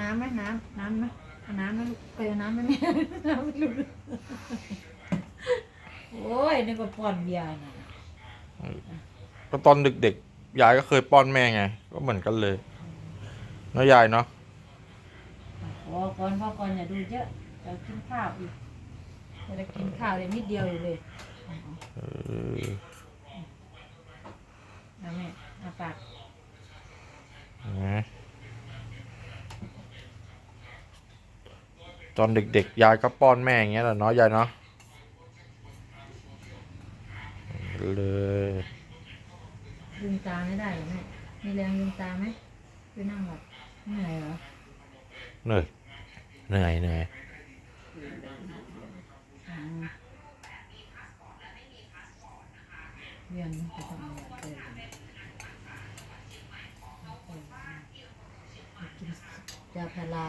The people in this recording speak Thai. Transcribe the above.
น้ำไหมน้ำไหมเอาน้ำไหมลูกไปเอาน้ำไหมแม่น้ำไม่รู้โอ้ยนึกว่าป้อนเบียร์น่ะ ก็ตอนเด็กๆยายก็เคยป้อนแม่ไงก็เหมือนกันเลยเนาะยายเนาะ พอก่อนอย่าดูเยอะจะกินข้าวอีกจะกินข้าวเลยนิดเดียวอยู่เลยเอาแม่เอาปาก นะตอนเด็กๆยายก็ป้อนแม่อย่างเงี้ยแหละเนาะยายเนาะเลย ลืมตาไม่ได้เหรอแม่มีแรงลืมตาไหมไปนั่งหลับเหนื่อยเหรอ เหนื่อยเหนื่อยเหนื่อย อืมเวียนไปทำอะไรเลยกินยาพารา